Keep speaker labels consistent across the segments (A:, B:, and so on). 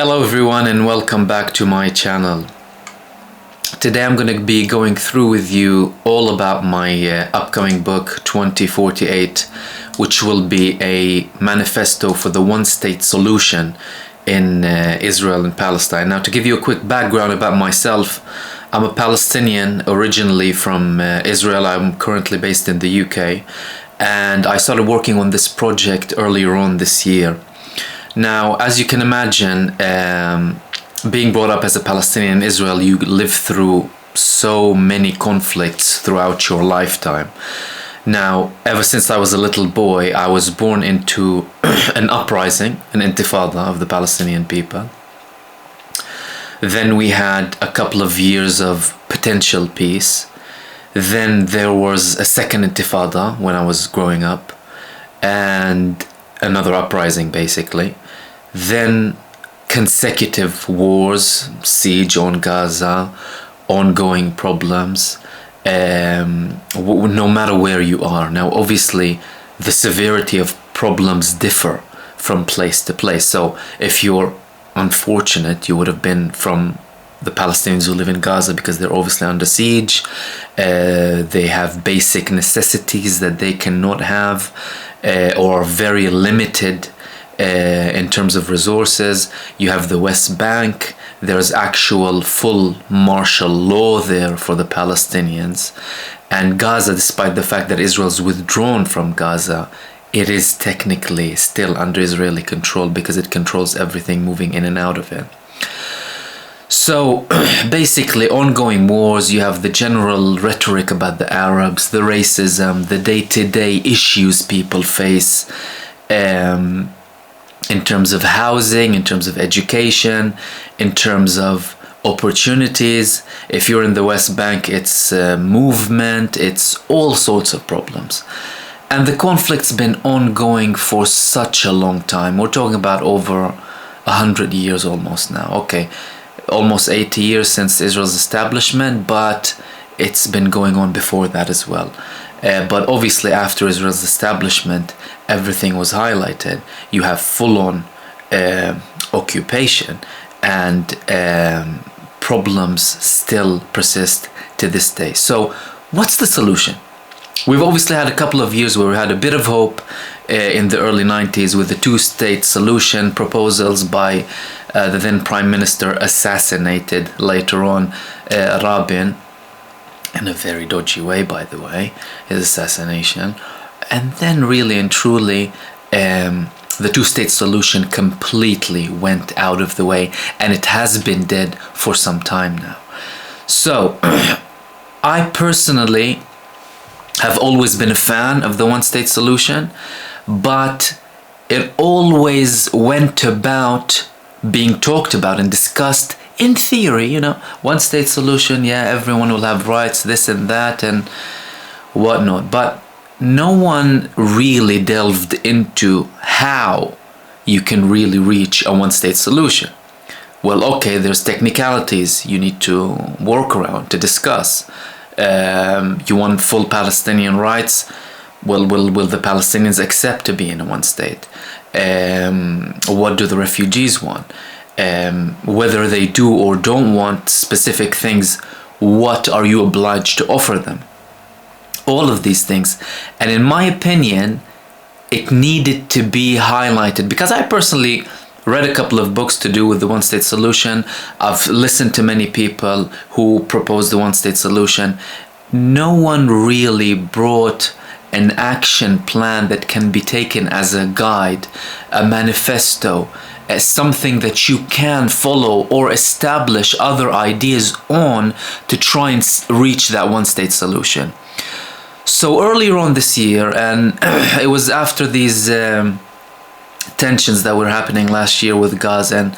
A: Hello everyone and welcome back to my channel. Today I'm going to be going through with you all about my upcoming book 2048, which will be a manifesto for the one-state solution in Israel and Palestine. Now, to give you a quick background about myself, I'm a Palestinian originally from Israel. I'm currently based in the UK, and I started working on this project earlier on this year. Now, as you can imagine, being brought up as a Palestinian in Israel, you live through so many conflicts throughout your lifetime. Now, ever since I was a little boy, I was born into an uprising, an intifada of the Palestinian people. Then we had a couple of years of potential peace. Then there was a second intifada when I was growing up, and another uprising basically. Then consecutive wars, siege on Gaza, ongoing problems, no matter where you are. Now obviously the severity of problems differ from place to place. So if you're unfortunate, you would have been from the Palestinians who live in Gaza because they're obviously under siege. They have basic necessities that they cannot have or are very limited in terms of resources. You have the West Bank. There's actual full martial law there for the Palestinians. And Gaza, despite the fact that Israel's withdrawn from Gaza, it is technically still under Israeli control because it controls everything moving in and out of it. So basically ongoing wars, you have the general rhetoric about the Arabs, the racism, the day-to-day issues people face in terms of housing, in terms of education, in terms of opportunities. If you're in the West Bank, it's movement, it's all sorts of problems. And the conflict's been ongoing for such a long time. We're talking about over 100 years almost now. Okay, almost 80 years since Israel's establishment, but it's been going on before that as well. But obviously after Israel's establishment, everything was highlighted. You have full-on occupation, and problems still persist to this day. So what's the solution? We've obviously had a couple of years where we had a bit of hope in the early 90s with the two-state solution proposals by the then Prime Minister, assassinated later on, Rabin, in a very dodgy way, by the way, his assassination. And then really and truly, the two-state solution completely went out of the way, and it has been dead for some time now. So I personally have always been a fan of the one-state solution, but it always went about being talked about and discussed in theory, you know, one-state solution, yeah, everyone will have rights, this and that and whatnot, but no one really delved into how you can really reach a one-state solution. Well, okay, there's technicalities you need to work around, to discuss. You want full Palestinian rights? Well, will the Palestinians accept to be in a one state? What do the refugees want? Whether they do or don't want specific things, what are you obliged to offer them? All of these things. And in my opinion, it needed to be highlighted because I personally read a couple of books to do with the one-state solution. I've listened to many people who proposed the one-state solution. No one really brought an action plan that can be taken as a guide, a manifesto, as something that you can follow or establish other ideas on to try and reach that one-state solution. So earlier on this year, and it was after these tensions that were happening last year with Gaza, and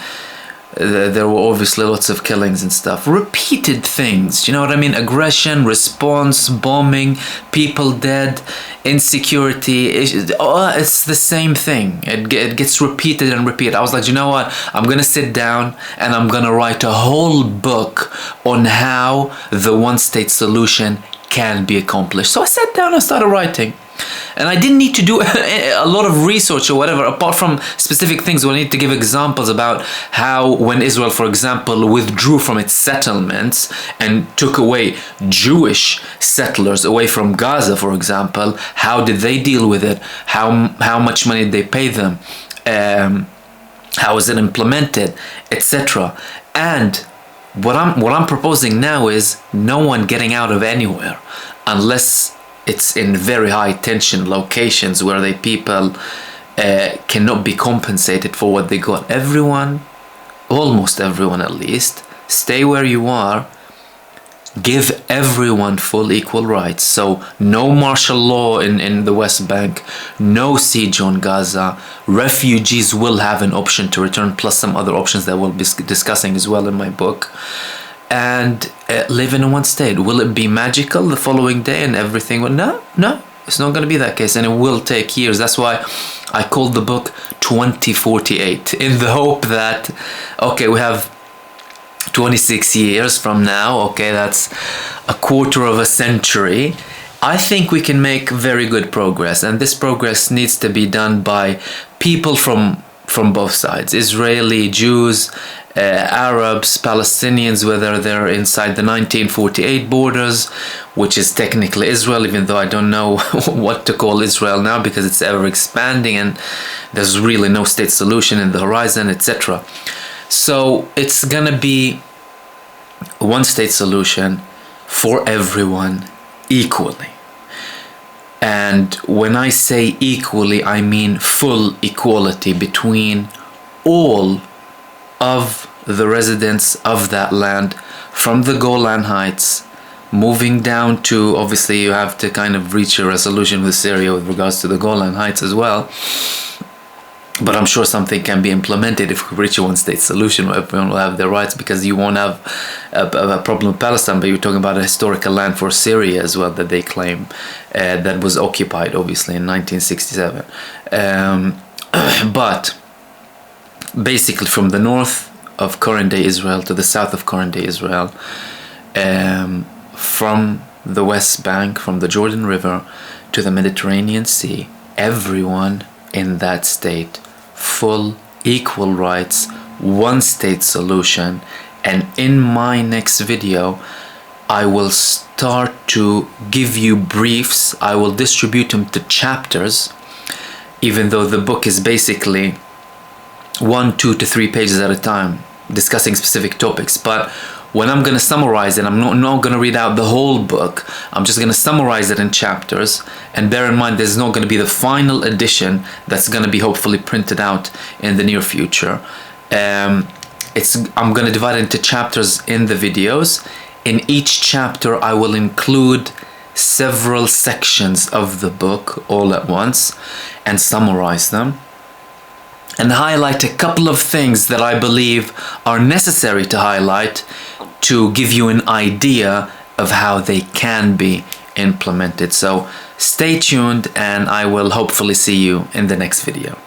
A: there were obviously lots of killings and stuff, repeated things, you know what I mean, aggression, response, bombing, people dead, insecurity, it's the same thing. It gets repeated and repeated. I was like, you know what, I'm gonna sit down and I'm gonna write a whole book on how the one-state solution can be accomplished. So I sat down and started writing. And I didn't need to do a lot of research or whatever, apart from specific things. I need to give examples about how when Israel, for example, withdrew from its settlements and took away Jewish settlers away from Gaza, for example, how did they deal with it? How much money did they pay them? How is it implemented, etc. And what I'm proposing now is no one getting out of anywhere unless it's in very high tension locations where the people cannot be compensated for what they got. Everyone, almost everyone at least, stay where you are. Give everyone full equal rights. So no martial law in the West Bank, no siege on Gaza. Refugees will have an option to return, plus some other options that we'll be discussing as well in my book. And live in one state. Will it be magical the following day and everything? No, it's not going to be that case, and it will take years. That's why I called the book 2048, in the hope that, okay, we have 26 years from now, okay, that's a quarter of a century. I think we can make very good progress, and this progress needs to be done by people from both sides. Israeli Jews, Arabs, Palestinians, whether they're inside the 1948 borders, which is technically Israel, even though I don't know what to call Israel now because it's ever expanding and there's really no state solution in the horizon, etc. So it's gonna be one state solution for everyone equally. And when I say equally, I mean full equality between all of the residents of that land, from the Golan Heights, moving down to, obviously you have to kind of reach a resolution with Syria with regards to the Golan Heights as well. But I'm sure something can be implemented if we reach a one-state solution where everyone will have their rights, because you won't have a problem with Palestine, but you're talking about a historical land for Syria as well that they claim that was occupied, obviously, in 1967. But basically from the north of current-day Israel to the south of current-day Israel, from the West Bank, from the Jordan River to the Mediterranean Sea, everyone in that state, full equal rights, one state solution. And in my next video I will start to give you briefs. I will distribute them to chapters, even though the book is basically 1, 2 to 3 pages at a time discussing specific topics. But when I'm going to summarize it, I'm not going to read out the whole book. I'm just going to summarize it in chapters. And bear in mind, there's not going to be the final edition that's going to be hopefully printed out in the near future. I'm going to divide it into chapters in the videos. In each chapter, I will include several sections of the book all at once and summarize them, and highlight a couple of things that I believe are necessary to highlight to give you an idea of how they can be implemented. So stay tuned, and I will hopefully see you in the next video.